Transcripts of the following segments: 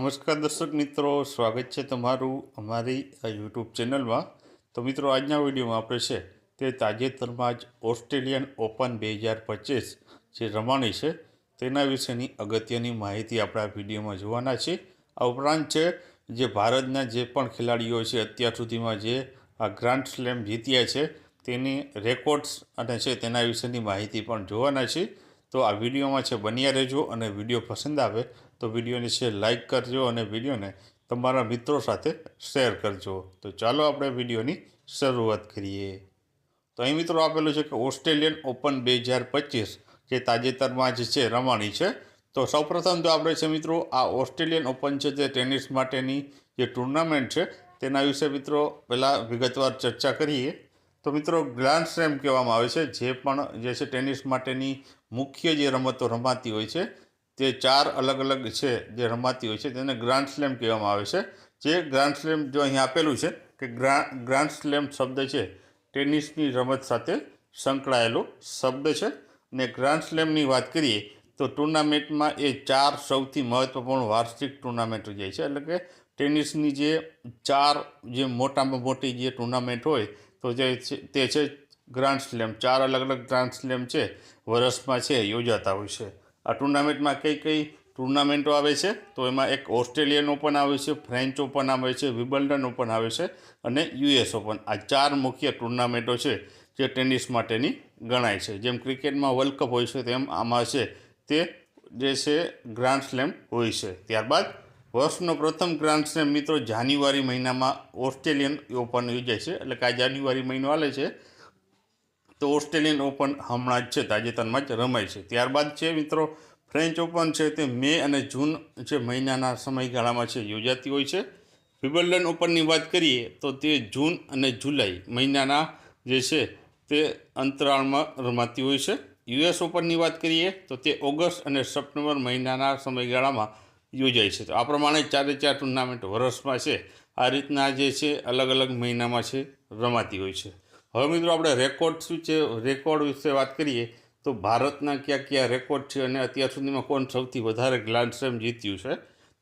નમસ્કાર દર્શક મિત્રો, સ્વાગત છે તમારું અમારી આ યુટ્યુબ ચેનલમાં. તો મિત્રો, આજના વિડીયોમાં આપણે છે તે તાજેતરમાં જ ઓસ્ટ્રેલિયન ઓપન 2025 જે રમાણી છે તેના વિશેની અગત્યની માહિતી આપણે આ વિડીયોમાં જોવાના છે. આ ઉપરાંત છે જે ભારતના જે પણ ખેલાડીઓ છે અત્યાર સુધીમાં જે આ ગ્રાન્ડ સ્લેમ જીત્યા છે તેની રેકોર્ડ્સ અને છે તેના વિશેની માહિતી પણ જોવાના છે. તો આ વિડીયોમાં છે બન્યા રહેજો અને વિડીયો પસંદ આવે તો વિડીયોને છે લાઇક કરજો અને વિડીયોને તમારા મિત્રો સાથે શેર કરજો. તો ચાલો આપણે વિડીયોની શરૂઆત કરીએ. તો અહીં મિત્રો આપેલું છે કે ઓસ્ટ્રેલિયન ઓપન 2025 જે તાજેતરમાં જ છે રમાણી છે. તો સૌપ્રથમ તો આપણે છે મિત્રો આ ઓસ્ટ્રેલિયન ઓપન છે તે ટેનિસ માટેની જે ટુર્નામેન્ટ છે તેના વિશે મિત્રો પહેલાં વિગતવાર ચર્ચા કરીએ. તો મિત્રો ગ્રાન્ડ સ્લેમ કહેવામાં આવે છે જે પણ જે છે ટેનિસ માટેની મુખ્ય જે રમતો રમાતી હોય છે તે 4 અલગ અલગ છે જે રમાતી હોય છે તેને ગ્રાન્ડ સ્લેમ કહેવામાં આવે છે. જે ગ્રાન્ડ સ્લેમ જો અહીં આપેલું છે કે ગ્રાન્ડ સ્લેમ શબ્દ છે ટેનિસની રમત સાથે સંકળાયેલો શબ્દ છે. અને ગ્રાન્ડ સ્લેમની વાત કરીએ તો ટુર્નામેન્ટમાં એ 4 સૌથી મહત્ત્વપૂર્ણ વાર્ષિક ટુર્નામેન્ટ જાય છે. એટલે કે ટેનિસની જે 4 જે મોટામાં મોટી જે ટુર્નામેન્ટ હોય તો તે છે ગ્રાન્ડ સ્લેમ. 4 અલગ અલગ ગ્રાન્ડ સ્લેમ છે વર્ષમાં છે યોજાતા હોય છે. આ ટુર્નામેન્ટમાં કઈ ટુર્નામેન્ટો આવે છે તો એમાં એક ઓસ્ટ્રેલિયન ઓપન આવે છે, ફ્રેન્ચ ઓપન આવે છે, વિમ્બલ્ડન ઓપન આવે છે અને યુએસ ઓપન. આ 4 મુખ્ય ટુર્નામેન્ટો છે જે ટેનિસ માટેની ગણાય છે. જેમ ક્રિકેટમાં વર્લ્ડ કપ હોય છે તેમ આમાં છે તે જે છે ગ્રાન્ડ સ્લેમ હોય છે. ત્યારબાદ વર્ષનો પ્રથમ ગ્રાન્ડ સ્લેમ મિત્રો જાન્યુઆરી મહિનામાં ઓસ્ટ્રેલિયન ઓપન યોજાય છે. એટલે કે આ જાન્યુઆરી મહિનો હાલે છે તો ઓસ્ટ્રેલિયન ઓપન હમણાં જ છે તાજેતરમાં જ રમાય છે. ત્યારબાદ છે મિત્રો ફ્રેન્ચ ઓપન છે તે મે અને જૂન જે મહિનાના સમયગાળામાં છે યોજાતી હોય છે. વિમ્બલ્ડન ઓપનની વાત કરીએ તો તે જૂન અને જુલાઈ મહિનાના જે છે તે અંતરાળમાં રમાતી હોય છે. યુએસ ઓપનની વાત કરીએ તો તે ઓગસ્ટ અને સપ્ટેમ્બર મહિનાના સમયગાળામાં યોજાય છે. તો આ પ્રમાણે 4 ટુર્નામેન્ટ વર્ષમાં છે આ રીતના જે છે અલગ અલગ મહિનામાં છે રમાતી હોય છે. હવે મિત્રો આપણે રેકોર્ડ વિશે વાત કરીએ તો ભારતના કયા રેકોર્ડ છે અને અત્યાર સુધીમાં કોણ સૌથી વધારે ગ્રાન્ડ સ્લેમ જીત્યું છે.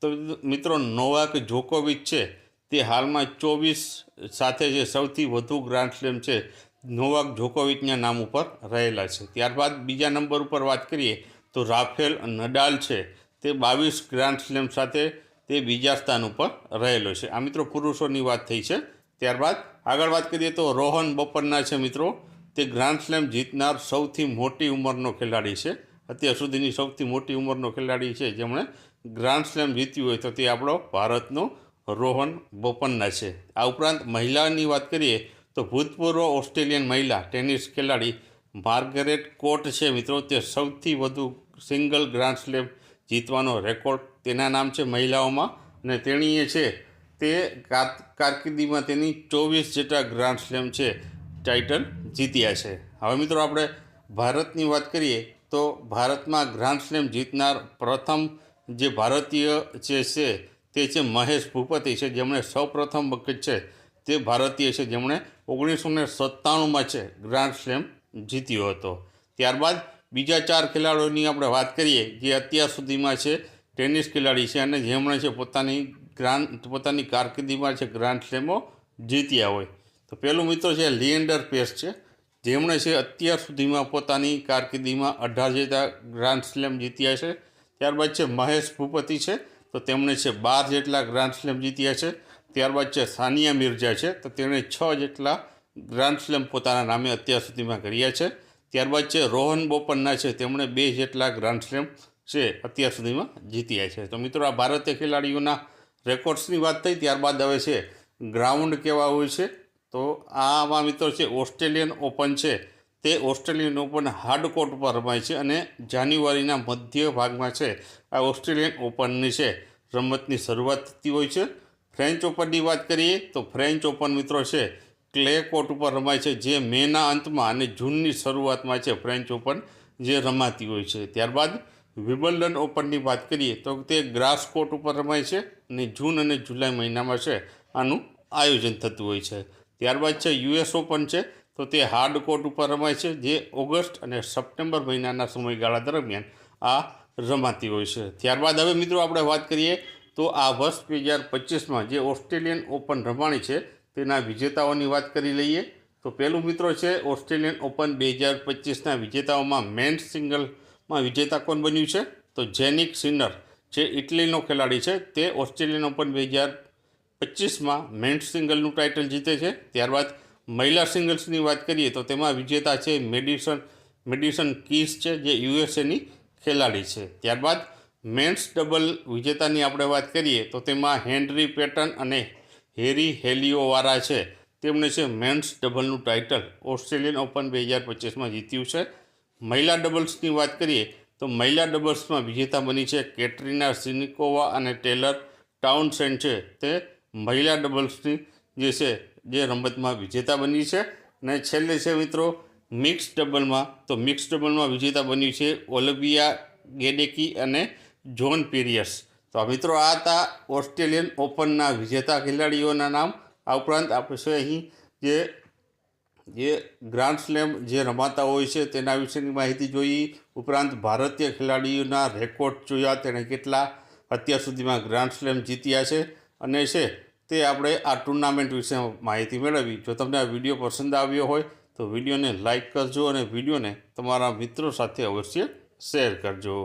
તો મિત્રો નોવાક જોકોવિચ છે તે હાલમાં 24 સાથે જે સૌથી વધુ ગ્રાન્ડ સ્લેમ છે નોવાક જોકોવિચના નામ ઉપર રહેલા છે. ત્યારબાદ બીજા નંબર ઉપર વાત કરીએ તો રાફેલ નડાલ છે તે 22 ગ્રાન્ડ સ્લેમ સાથે તે બીજા સ્થાન ઉપર રહેલો છે. આ મિત્રો પુરુષોની વાત થઈ છે. ત્યારબાદ આગળ વાત કરીએ તો રોહન બોપન્ના છે મિત્રો તે ગ્રાન્ડ સ્લેમ જીતનાર સૌથી મોટી ઉંમરનો ખેલાડી છે. અત્યાર સુધીની સૌથી મોટી ઉંમરનો ખેલાડી છે જેમણે ગ્રાન્ડ સ્લેમ જીત્યું હોય તો તે આપણો ભારતનો રોહન બોપન્ના છે. આ ઉપરાંત મહિલાની વાત કરીએ તો ભૂતપૂર્વ ઓસ્ટ્રેલિયન મહિલા ટેનિસ ખેલાડી માર્ગરેટ કોર્ટ છે મિત્રો તે સૌથી વધુ સિંગલ ગ્રાન્ડ સ્લેમ જીતવાનો રેકોર્ડ તેના નામ છે મહિલાઓમાં. અને તેણીએ છે તે કારકિર્દીમાં તેની 24 જેટલા ગ્રાન્ડ સ્લેમ છે ટાઇટલ જીત્યા છે. હવે મિત્રો આપણે ભારતની વાત કરીએ તો ભારતમાં ગ્રાન્ડ સ્લેમ જીતનાર પ્રથમ જે ભારતીય છે તે છે મહેશ ભૂપતિ છે જેમણે સૌપ્રથમ વખત છે તે ભારતીય છે જેમણે 1997માં છે ગ્રાન્ડ સ્લેમ જીત્યો હતો. ત્યારબાદ બીજા 4 ખેલાડીઓની આપણે વાત કરીએ જે અત્યાર સુધીમાં છે ટેનિસ ખેલાડી છે અને જેમણે છે પોતાની કારકિર્દીમાં છે ગ્રાન્ડ સ્લેમો જીત્યા હોય. તો પહેલું મિત્રો છે લિએન્ડર પેસ છે જેમણે છે અત્યાર સુધીમાં પોતાની કારકિર્દીમાં 18 જેટલા ગ્રાન્ડ સ્લેમ જીત્યા છે. ત્યારબાદ છે મહેશ ભૂપતિ છે તો તેમણે છે 12 જેટલા ગ્રાન્ડ સ્લેમ જીત્યા છે. ત્યારબાદ છે સાનિયા મિર્ઝા છે તો તેણે 6 જેટલા ગ્રાન્ડ સ્લેમ પોતાના નામે અત્યાર સુધીમાં કર્યા છે. ત્યારબાદ છે રોહન બોપન્ના છે તેમણે 2 જેટલા ગ્રાન્ડ સ્લેમ છે અત્યાર સુધીમાં જીત્યા છે. તો મિત્રો આ ભારતીય ખેલાડીઓના રેકોર્ડ્સની વાત થઈ. ત્યારબાદ હવે છે ગ્રાઉન્ડ કેવા હોય છે તો આમાં મિત્રો છે ઓસ્ટ્રેલિયન ઓપન છે તે ઓસ્ટ્રેલિયન ઓપન હાર્ડ કોર્ટ પર રમાય છે અને જાન્યુઆરીના મધ્ય ભાગમાં છે આ ઓસ્ટ્રેલિયન ઓપનની છે રમતની શરૂઆત થતી હોય છે. ફ્રેન્ચ ઓપનની વાત કરીએ તો ફ્રેન્ચ ઓપન મિત્રો છે ક્લે કોર્ટ ઉપર રમાય છે જે મેના અંતમાં અને જૂનની શરૂઆતમાં છે ફ્રેન્ચ ઓપન જે રમાતી હોય છે. ત્યારબાદ વિમ્બલ્ડન ઓપનની વાત કરીએ તો તે ગ્રાસ કોર્ટ ઉપર રમાય છે અને જૂન અને જુલાઈ મહિનામાં છે આનું આયોજન થતું હોય છે. ત્યારબાદ છે યુએસ ઓપન છે તો તે હાર્ડ કોર્ટ ઉપર રમાય છે જે ઓગસ્ટ અને સપ્ટેમ્બર મહિનાના સમયગાળા દરમિયાન આ રમાતી હોય છે. ત્યારબાદ હવે મિત્રો આપણે વાત કરીએ તો આ વર્ષ 2025માં જે ઓસ્ટ્રેલિયન ઓપન રમાણી છે તેના વિજેતાઓની વાત કરી લઈએ. તો પહેલું મિત્રો છે ઓસ્ટ્રેલિયન ઓપન 2025ના વિજેતાઓમાં મેન્સ સિંગલમાં વિજેતા કોણ બન્યું છે? તો જેનિક સિનર, જે ઇટલીનો ખેલાડી છે, તે ઓસ્ટ્રેલિયન ઓપન 2025માં મેન્સ સિંગલનું ટાઇટલ જીતે છે. ત્યારબાદ મહિલા સિંગલ્સની વાત કરીએ તો તેમાં વિજેતા છે મેડિસન કીસ છે, જે યુએસએની ખેલાડી છે. ત્યારબાદ મેન્સ ડબલ વિજેતાની આપણે વાત કરીએ તો તેમાં હેનરી પેટન અને હેરી હેલિયોવારા છે, તેમણે છે મેન્સ ડબલનું ટાઇટલ ઓસ્ટ્રેલિયન ઓપન 2025માં જીત્યું છે. મહિલા ડબલ્સની વાત કરીએ તો મહિલા ડબલ્સમાં વિજેતા બની છે કેટરીના સિનિકોવા અને ટેલર ટાઉનસેન્ડ છે, તે મહિલા ડબલ્સની જે રમતમાં વિજેતા બની છે. અને છેલ્લે છે મિત્રો મિક્સ ડબલમાં વિજેતા બન્યું છે ઓલિવિયા ગેડેકી અને જોન પીરિયસ. તો આ મિત્રો આ હતા ઓસ્ટ્રેલિયન ઓપનના વિજેતા ખેલાડીઓના નામ. આ ઉપરાંત આપણે છે અહીં જે ગ્રાન્ડ સ્લેમ જે રમાતા હોય છે તેના વિશેની માહિતી જોઈ. ઉપરાંત ભારતીય ખેલાડીઓના રેકોર્ડ જોયા, તેણે કેટલા અત્યાર સુધીમાં ગ્રાન્ડ સ્લેમ જીત્યા છે અને છે તે આપણે આ ટુર્નામેન્ટ વિશે માહિતી મેળવી. જો તમને આ વિડીયો પસંદ આવ્યો હોય તો વિડીયોને લાઇક કરજો અને વિડીયોને તમારા મિત્રો સાથે અવશ્ય શેર કરજો.